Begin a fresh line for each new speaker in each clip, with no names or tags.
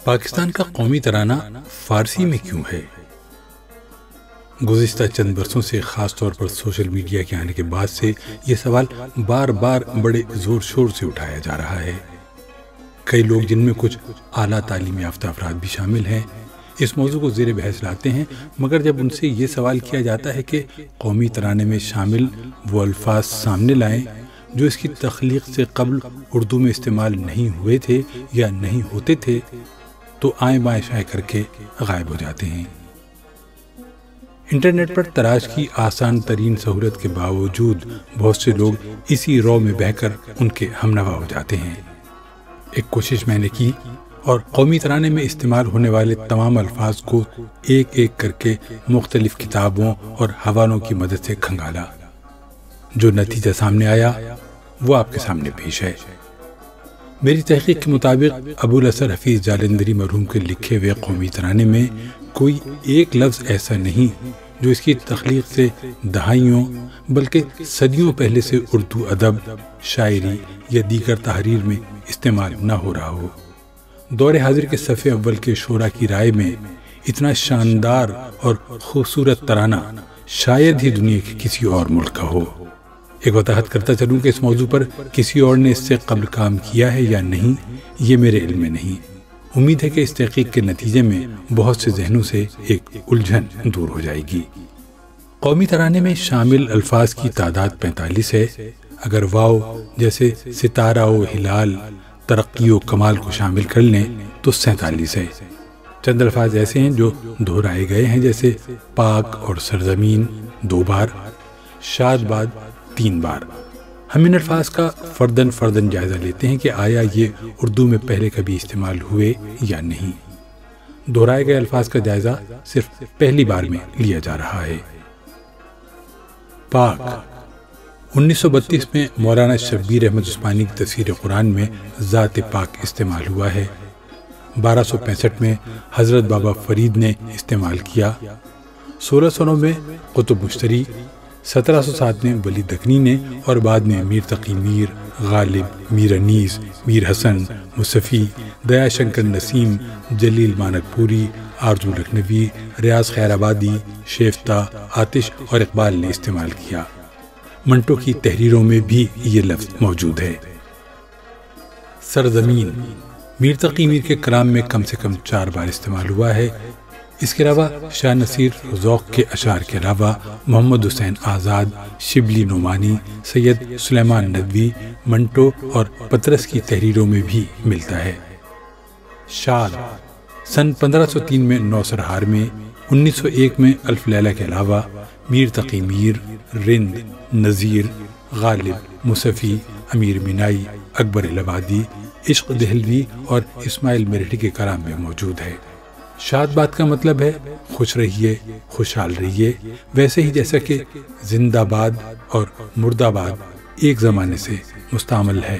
پاکستان کا قومی ترانہ فارسی میں کیوں ہے؟ گزشتہ چند برسوں سے خاص طور پر سوشل میڈیا کے آنے کے بعد سے یہ سوال بار بار بڑے زور شور سے اٹھایا جا رہا ہے۔ کئی لوگ جن میں کچھ اعلیٰ تعلیم یافتہ افراد بھی شامل ہیں اس موضوع کو زیر بحث لاتے ہیں، مگر جب ان سے یہ سوال کیا جاتا ہے کہ قومی ترانے میں شامل وہ الفاظ سامنے لائیں جو اس کی تخلیق سے قبل اردو میں استعمال نہیں ہوئے تھے یا نہیں ہوتے تھے، تو آئیں بائیں شائع کر کے غائب ہو جاتے ہیں۔ انٹرنیٹ پر تلاش کی آسان ترین سہولت کے باوجود بہت سے لوگ اسی رو میں بہہ کر ان کے ہمنوا ہو جاتے ہیں۔ ایک کوشش میں نے کی اور قومی ترانے میں استعمال ہونے والے تمام الفاظ کو ایک ایک کر کے مختلف کتابوں اور حوالوں کی مدد سے کھنگالا۔ جو نتیجہ سامنے آیا وہ آپ کے سامنے پیش ہے۔ میری تحقیق کے مطابق ابو الحسن حفیظ جالندھری مرحوم کے لکھے ہوئے قومی ترانے میں کوئی ایک لفظ ایسا نہیں جو اس کی تخلیق سے دہائیوں بلکہ صدیوں پہلے سے اردو ادب، شاعری یا دیگر تحریر میں استعمال نہ ہو رہا ہو۔ دور حاضر کے صف اول کے شعراء کی رائے میں اتنا شاندار اور خوبصورت ترانہ شاید ہی دنیا کے کسی اور ملک کا ہو۔ ایک وضاحت کرتا چلوں کہ اس موضوع پر کسی اور نے اس سے قبل کام کیا ہے یا نہیں، یہ میرے علم میں نہیں۔ امید ہے کہ اس تحقیق کے نتیجے میں بہت سے ذہنوں سے ایک الجھن دور ہو جائے گی۔ قومی ترانے میں شامل الفاظ کی تعداد 45 ہے۔ اگر واو جیسے ستارہ و ہلال، ترقی و کمال کو شامل کر لیں تو 47 ہے۔ چند الفاظ ایسے ہیں جو دہرائے گئے ہیں، جیسے پاک اور سرزمین 2 بار، شاد باد 3 بار۔ ہم ان الفاظ کا فرداً جائزہ لیتے ہیں کہ آیا یہ اردو میں پہلے کبھی استعمال ہوئے یا نہیں۔ دہرائے گئے الفاظ کا جائزہ صرف پہلی بار میں لیا جا رہا ہے۔ پاک 1932 میں مولانا شبیر احمد عثمانی کی تفسیر قرآن میں ذات پاک استعمال ہوا ہے۔ 1265 میں حضرت بابا فرید نے استعمال کیا۔ 1609 میں قطب مشتری، 1707 میں ولی دکنی نے، اور بعد میں میر تقی میر، غالب، میر انیس، میر حسن، مصفی، دیا شنکر نسیم، جلیل مانک پوری، آرزو لکھنوی، ریاض خیر آبادی، شیفتہ، آتش اور اقبال نے استعمال کیا۔ منٹو کی تحریروں میں بھی یہ لفظ موجود ہے۔ سرزمین میر تقی میر کے کلام میں کم سے کم 4 بار استعمال ہوا ہے۔ اس کے علاوہ شاہ نصیر ذوق کے اشعار کے علاوہ محمد حسین آزاد، شبلی نعمانی، سید سلیمان ندوی، منٹو اور پطرس کی تحریروں میں بھی ملتا ہے۔ شاد سن 1503 میں نوسرہار میں، 1901 میں الف لیلہ کے علاوہ میر تقی میر، رند، نذیر، غالب، مصفی، امیر مینائی، اکبر الہبادی، عشق دہلوی اور اسماعیل میرٹھی کے کلام میں موجود ہے۔ شاد باد کا مطلب ہے خوش رہیے، خوشحال رہیے، ویسے ہی جیسا کہ زندہ باد اور مرد آباد ایک زمانے سے مستعمل ہے۔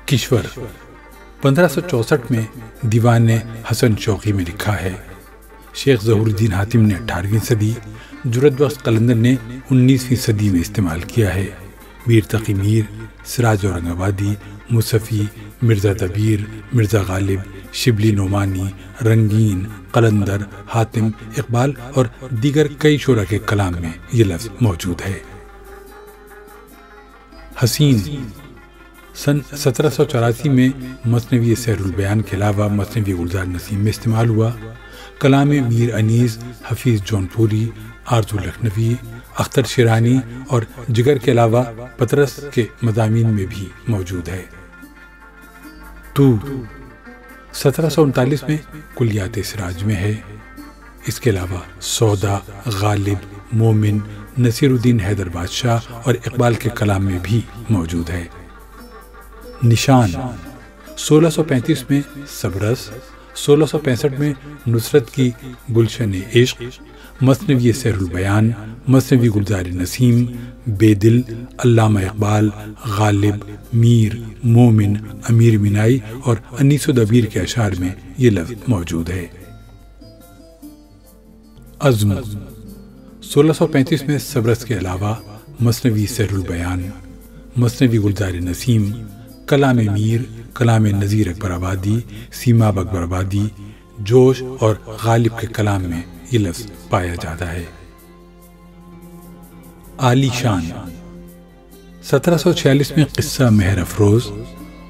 کشور 1564 میں دیوان حسن شوقی میں لکھا ہے۔ شیخ ظہور الدین حاتم نے 18ویں صدی، جرت بخش قلندر نے 19ویں صدی میں استعمال کیا ہے۔ میر تقی میر، سراج اورنگ آبادی، مصفی، مرزا دبیر، مرزا غالب، شبلی نعمانی، رنگین، قلندر، حاتم، اقبال اور دیگر کئی شعراء کے کلام میں یہ لفظ موجود ہے۔ حسین سن 1784 میں مثنوی سحر البیان کے علاوہ مثنوی گلزار نسیم میں استعمال ہوا۔ کلام میر انیس، حفیظ جونپوری، آرزو لکھنوی، اختر شیرانی اور جگر کے علاوہ پطرس کے مضامین میں بھی موجود ہے۔ تو 1739 میں کلیات سراج میں ہے۔ اس کے علاوہ سودا، غالب، مومن، نصیر الدین حیدر بادشاہ اور اقبال کے کلام میں بھی موجود ہے۔ نشان 1635 میں سبرس، 1665 میں نصرت کی گلشن عشق، مثنوی سحر البیان، مثنوی گلزار نسیم، بے دل، علامہ اقبال، غالب، میر، مومن، امیر مینائی اور انیس و دبیر کے اشعار میں یہ لفظ موجود ہے۔ عزم 1635 میں سبرس کے علاوہ مثنوی سحر البیان، مثنوی گلزار نسیم، کلام میر، کلام نذیر اکبر آبادی، سیماب اکبر آبادی، جوش اور غالب کے کلام میں یہ لفظ پایا جاتا ہے۔ عالی شان 1746 میں قصہ مہر افروز،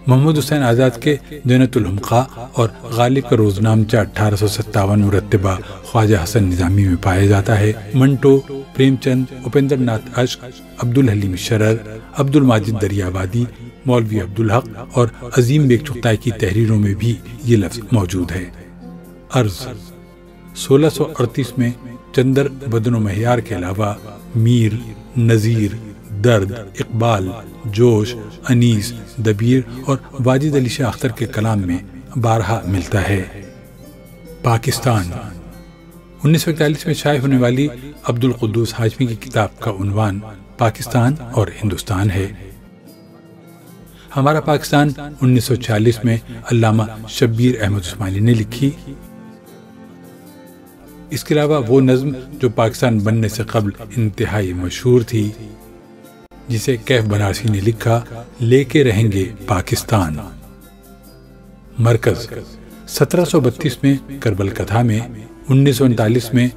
محمد حسین آزاد کے جنت الحمقاء اور غالب کا روزنامچہ 1857 مرتبہ خواجہ حسن نظامی میں پایا جاتا ہے۔ منٹو، پریم چند، اپیندر ناتھ اشک، عبدالحلیم شرر، عبد الماجد دریابادی، مولوی عبدالحق اور عظیم بیگ چغتائی کی تحریروں میں بھی یہ لفظ موجود ہے۔ عرض 1638 میں چندر بدن و مہیار کے علاوہ میر، نذیر، درد، اقبال، جوش، انیس، دبیر اور واجد علی شاہ اختر کے کلام میں بارہا ملتا ہے۔ پاکستان 1941 میں شائع ہونے والی عبد القدوس ہاشمی کی کتاب کا عنوان پاکستان اور ہندوستان ہے۔ ہمارا پاکستان 1946 میں علامہ شبیر احمد عثمانی نے لکھی۔ اس کے علاوہ وہ نظم جو پاکستان بننے سے قبل انتہائی مشہور تھی، جسے کیف بنارسی نے لکھا، لے کے رہیں گے پاکستان۔ مرکز 1732 میں کربل کتھا میں، 1939 میں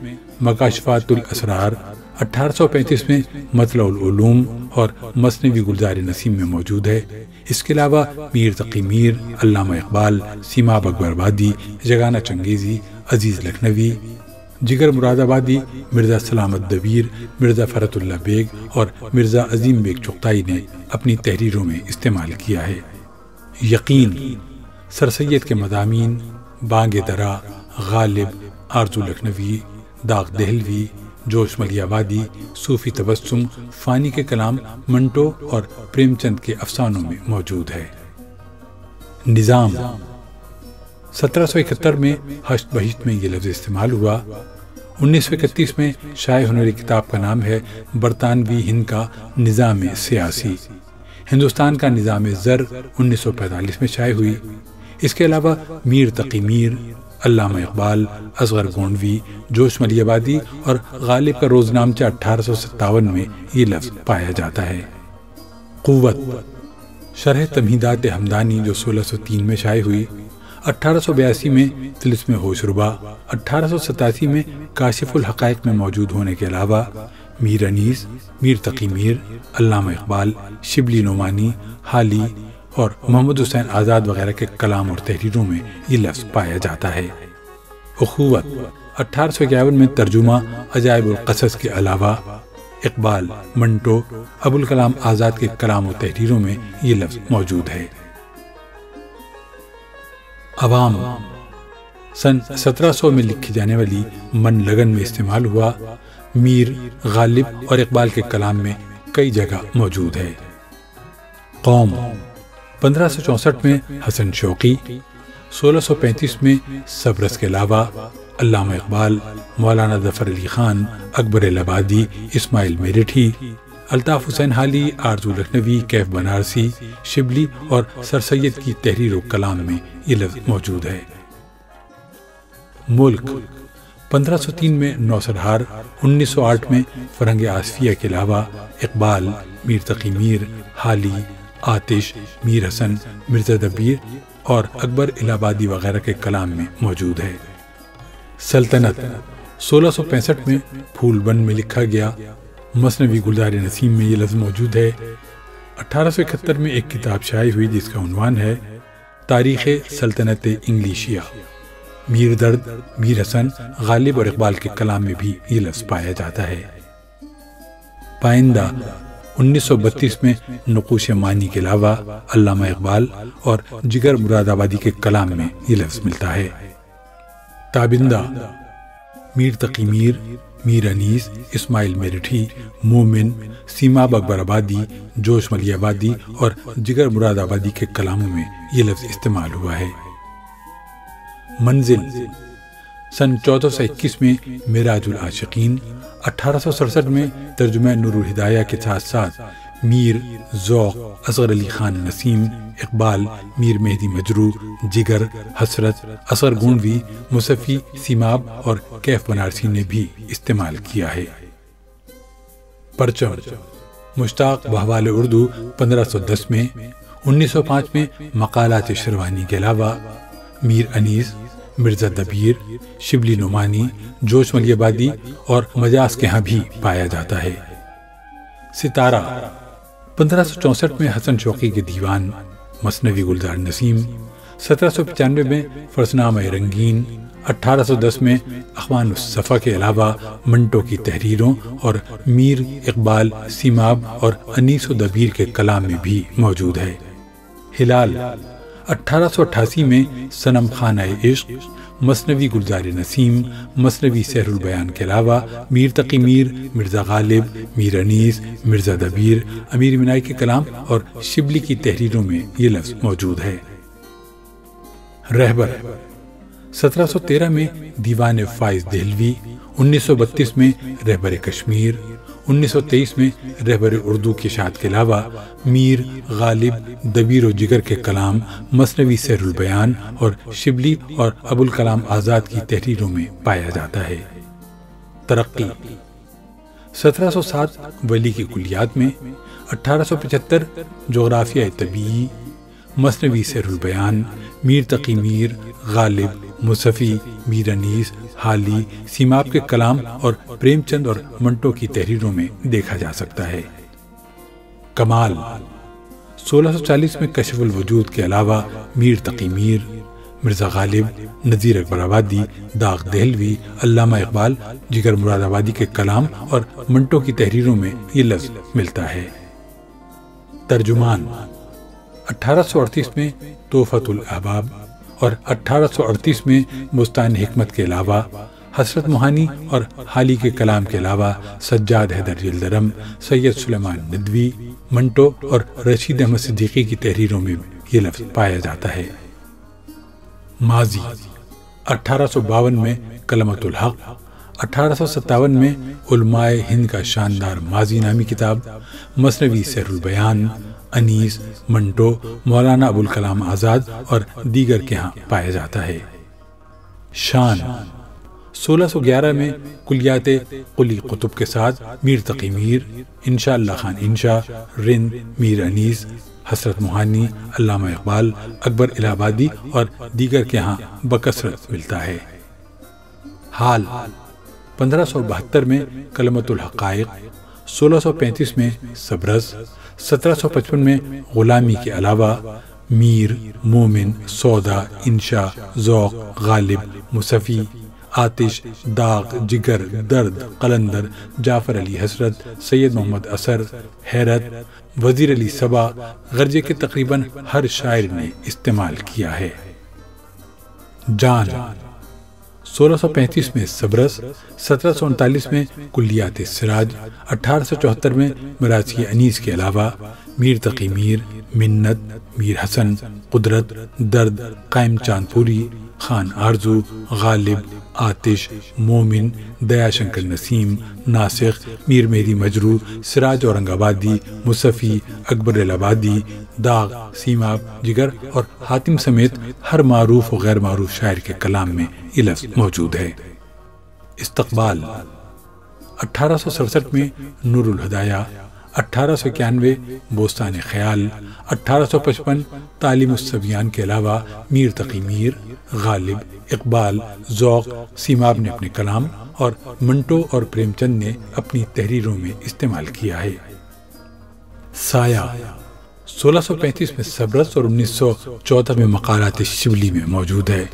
مکاشفات الاسرار، 1835 میں مطلع العلوم اور مثنوی گلزار نسیم میں موجود ہے۔ اس کے علاوہ میر تقی میر، علامہ اقبال، سیماب اکبر آبادی، جگانہ چنگیزی، عزیز لکھنوی، جگر مراد آبادی، مرزا سلامت دبیر، مرزا فرت اللہ بیگ اور مرزا عظیم بیگ چغتائی نے اپنی تحریروں میں استعمال کیا ہے۔ یقین سر سید کے مضامین، بانگ درا، غالب، آرزو لکھنوی، داغ دہلوی، جوش ملی آبادی، صوفی تبسم، فانی کے کلام، منٹو اور پریم چند کے افسانوں میں موجود ہے۔ نظام 1771 میں ہشت بہشت میں یہ لفظ استعمال ہوا۔ 1931 میں شائع ہونے والی کتاب کا نام ہے برطانوی ہند کا نظام سیاسی۔ ہندوستان کا نظام زر 1945 میں شائع ہوئی۔ اس کے علاوہ میر تقی میر، علامہ اقبال، اصغر گونڈوی، جوش ملی آبادی اور غالب کا روزنامچہ 1857 میں یہ لفظ پایا جاتا ہے۔ قوت شرح تمہیدات ہمدانی جو 1603 میں شائع ہوئی۔ 1882 میں طلسم ہوش ربا، 1887 میں کاشف الحقائق میں موجود ہونے کے علاوہ میر انیس، میر تقی میر، علامہ اقبال، شبلی نعمانی، حالی اور محمد حسین آزاد وغیرہ کے کلام اور تحریروں میں یہ لفظ پایا جاتا ہے۔ اخوت 1851 میں ترجمہ عجائب القصص کے علاوہ اقبال، منٹو، ابوالکلام آزاد کے کلام و تحریروں میں یہ لفظ موجود ہے۔ عوام سن 1700 میں لکھی جانے والی من لگن میں استعمال ہوا۔ میر، غالب اور اقبال کے کلام میں کئی جگہ موجود ہے۔ قوم 1564 میں حسن شوقی، 1635 میں سبرس کے علاوہ علامہ اقبال، مولانا ظفر علی خان، اکبر الآبادی، اسماعیل میرٹھی، الطاف حسین حالی، آرزو لکھنوی، کیف بنارسی، شبلی اور سر سید کی تحریر و کلام میں یہ لفظ موجود ہے۔ ملک 1503 میں نوسرہار، 1908 میں فرنگ آصفیہ کے علاوہ اقبال، میر تقی میر، حالی، آتش، میر حسن، مرزا دبیر اور اکبر الہ آبادی وغیرہ کے کلام میں موجود ہے۔ سلطنت 1665 میں پھول بند میں لکھا گیا۔ مثنوی گلزار نسیم میں یہ لفظ موجود ہے۔ 1871 میں ایک کتاب شائع ہوئی جس کا عنوان ہے تاریخ سلطنت انگلیشیہ۔ میر درد، میر حسن، غالب اور اقبال کے کلام میں بھی یہ لفظ پایا جاتا ہے۔ پائندہ 1932 میں نقوش مانی کے علاوہ علامہ اقبال اور جگر مراد آبادی کے کلام میں یہ لفظ ملتا ہے۔ تابندہ میر تقی میر، میر انیس، اسماعیل میرٹھی، مومن، سیماب اکبر آبادی، جوش ملی آبادی اور جگر مراد آبادی کے کلاموں میں یہ لفظ استعمال ہوا ہے۔ منزل سن 1421 میں معراج العاشقین، 1867 میں ترجمہ نور الہدایہ کے ساتھ ساتھ میر، ذوق، اصغر علی خان نسیم، اقبال، میر مہدی مجروح، جگر، حسرت، اصغر گونڈوی، مصفی، سیماب اور کیف بنارسی نے بھی استعمال کیا ہے۔ پرچم مشتاق بحوال اردو 1510 میں، 1905 میں مقالات شروانی کے علاوہ میر انیس، مرزا دبیر، شبلی نعمانی، جوش ملی آبادی اور مجاز کے ہاں بھی پایا جاتا ہے۔ ستارہ 1564 میں حسن شوقی کے دیوان مثنوی گلزار نسیم، 1795 میں فرزنامہ رنگین، 1810 میں اخوان الصفا کے علاوہ منٹو کی تحریروں اور میر اقبال، سیماب اور انیس و دبیر کے کلام میں بھی موجود ہے۔ ہلال 1888 میں صنم خانہ عشق، مثنوی گلزار نسیم، مثنوی سحر البیان کے علاوہ میر تقی میر، مرزا غالب، میر انیس، مرزا دبیر، امیر منائی کے کلام اور شبلی کی تحریروں میں یہ لفظ موجود ہے۔ رہبر 1713 میں دیوان فائز دہلوی، 1932 میں رہبر کشمیر، 1923 میں رہبر اردو کی اشاعت کے علاوہ میر، غالب، دبیر و جگر کے کلام مثنوی سحر البیان اور شبلی اور ابوالکلام آزاد کی تحریروں میں پایا جاتا ہے۔ ترقی 1707 ولی کی کلیات میں، 1875 جغرافیہ طبیعی، مثنوی سحر البیان، میر تقی میر، غالب، مصفی، میر انیس، حالی، سیماب کے کلام اور پریم چند اور منٹو کی تحریروں میں دیکھا جا سکتا ہے۔ کمال 1640 میں کشف الوجود کے علاوہ میر تقی میر، مرزا غالب، نذیر اکبر آبادی، داغ دہلوی، علامہ اقبال، جگر مراد آبادی کے کلام اور منٹو کی تحریروں میں یہ لفظ ملتا ہے۔ ترجمان 1838 میں تحفۃ الاحباب اور 1838 میں بستان حکمت کے علاوہ حسرت موہانی اور حالی کے کلام کے علاوہ سجاد حیدر جلدرم، سید سلیمان ندوی، منٹو اور رشید احمد صدیقی کی تحریروں میں یہ لفظ پایا جاتا ہے۔ ماضی 1852 میں کلمۃ الحق، 1857 میں علماء ہند کا شاندار ماضی نامی کتاب، مثنوی سحر البیان، انیس، منٹو، مولانا ابوالکلام آزاد اور دیگر کے ہاں پایا جاتا ہے۔ شان 1611 میں کلیات قلی قطب کے ساتھ میر تقی میر، انشاء اللہ خان انشا، رند، میر انیس، حسرت موہانی، علامہ اقبال، اکبر الہ آبادی اور دیگر کے ہاں بکثرت ملتا ہے۔ حال 1572 میں کلمۃ الحقائق، 1635 میں سبرس، 1755 میں غلامی کے علاوہ میر، مومن، سودا، انشا، ذوق، غالب، مصفی، آتش، داغ، جگر، درد، قلندر، جعفر علی حسرت، سید محمد اثر، حیرت، وزیر علی صبا، غرجے کے تقریباً ہر شاعر نے استعمال کیا ہے۔ جان 1635 میں سبرس، 1739 میں کلیات سراج، 1874 میں مراثی انیس کے علاوہ میر تقی میر، منت، میر حسن، قدرت، درد، قائم چاند پوری، خان آرزو، غالب، آتش، مومن، دیا شنکر نسیم، ناسخ، میر مہدی مجروح، سراج اورنگ آبادی، مصفی، اکبر الہ آبادی، داغ، سیماب، جگر اور حاتم سمیت ہر معروف و غیر معروف شاعر کے کلام میں یہ لفظ موجود ہے۔ استقبال 1867 میں نور الہدایہ، 1891 بوستان خیال، 1855 تعلیم الصبیان کے علاوہ میر تقی میر، غالب، اقبال، ذوق، سیماب نے اپنے کلام اور منٹو اور پریم چند نے اپنی تحریروں میں استعمال کیا ہے۔ سایہ 1635 میں سبرس اور 1914 میں مقالات شبلی میں موجود ہے۔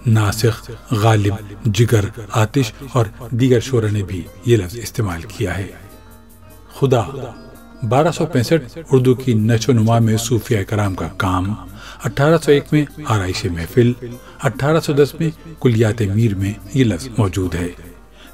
ناسخ، غالب، جگر، آتش اور دیگر شعراء نے بھی یہ لفظ استعمال کیا ہے۔ خدا 1265 اردو کی نشو و نما میں صوفیہ کرام کا کام، 1801 میں آرائش محفل، 1810 میں کلیات میر میں یہ لفظ موجود ہے۔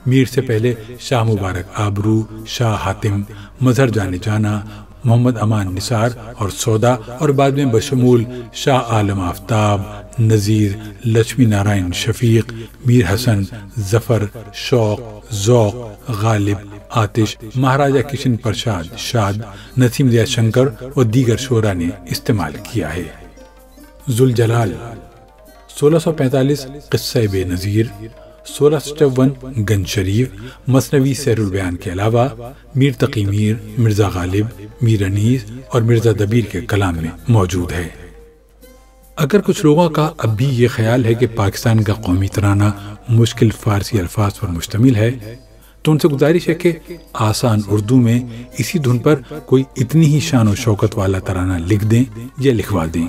میر سے پہلے شاہ مبارک آبرو، شاہ حاتم، مظہر جان جانا، محمد امان نثار اور سودا، اور بعد میں بشمول شاہ عالم آفتاب، نذیر، لکشمی نارائن شفیق، میر حسن، ظفر، شوق، ذوق، غالب، آتش، مہاراجہ کشن پرشاد شاد، نسیم دیا شنکر اور دیگر شعراء نے استعمال کیا ہے۔ ذوالجلال 1645 قصہ بے نظیر، 1651 گنج شریف، مثنوی سیر البیان کے علاوہ میر تقی میر، مرزا غالب، میر انیس اور مرزا دبیر کے کلام میں موجود ہے۔ اگر کچھ لوگوں کا اب بھی یہ خیال ہے کہ پاکستان کا قومی ترانہ مشکل فارسی الفاظ پر مشتمل ہے تو ان سے گزارش ہے کہ آسان اردو میں اسی دھن پر کوئی اتنی ہی شان و شوکت والا ترانہ لکھ دیں یا لکھوا دیں۔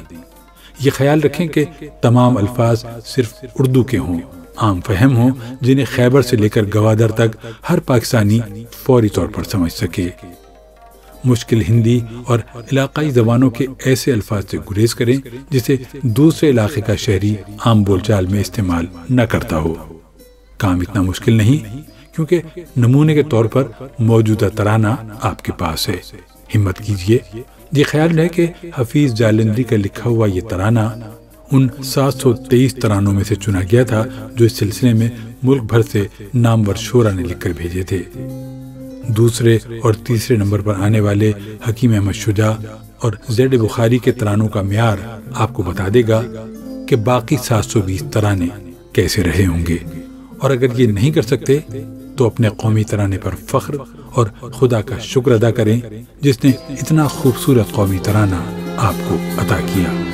یہ خیال رکھیں کہ تمام الفاظ صرف اردو کے ہوں، عام فہم ہوں، جنہیں خیبر سے لے کر گوادر تک ہر پاکستانی فوری طور پر سمجھ سکے۔ مشکل ہندی اور علاقائی زبانوں کے ایسے الفاظ سے گریز کریں جسے دوسرے علاقے کا شہری عام بول چال میں استعمال نہ کرتا ہو۔ کام اتنا مشکل نہیں، کیونکہ نمونے کے طور پر موجودہ ترانہ آپ کے پاس ہے۔ ہمت کیجئے۔ یہ خیال ہے کہ حفیظ جالندری کا لکھا ہوا یہ ترانہ ان 723 ترانوں میں سے چنا گیا تھا جو اس سلسلے میں ملک بھر سے نامور شعراء نے لکھ کر بھیجے تھے۔ دوسرے اور تیسرے نمبر پر آنے والے حکیم احمد شجاع اور زید بخاری کے ترانوں کا معیار آپ کو بتا دے گا کہ باقی 720 ترانے کیسے رہے ہوں گے۔ اور اگر یہ نہیں کر سکتے تو اپنے قومی ترانے پر فخر اور خدا کا شکر ادا کریں جس نے اتنا خوبصورت قومی ترانہ آپ کو عطا کیا۔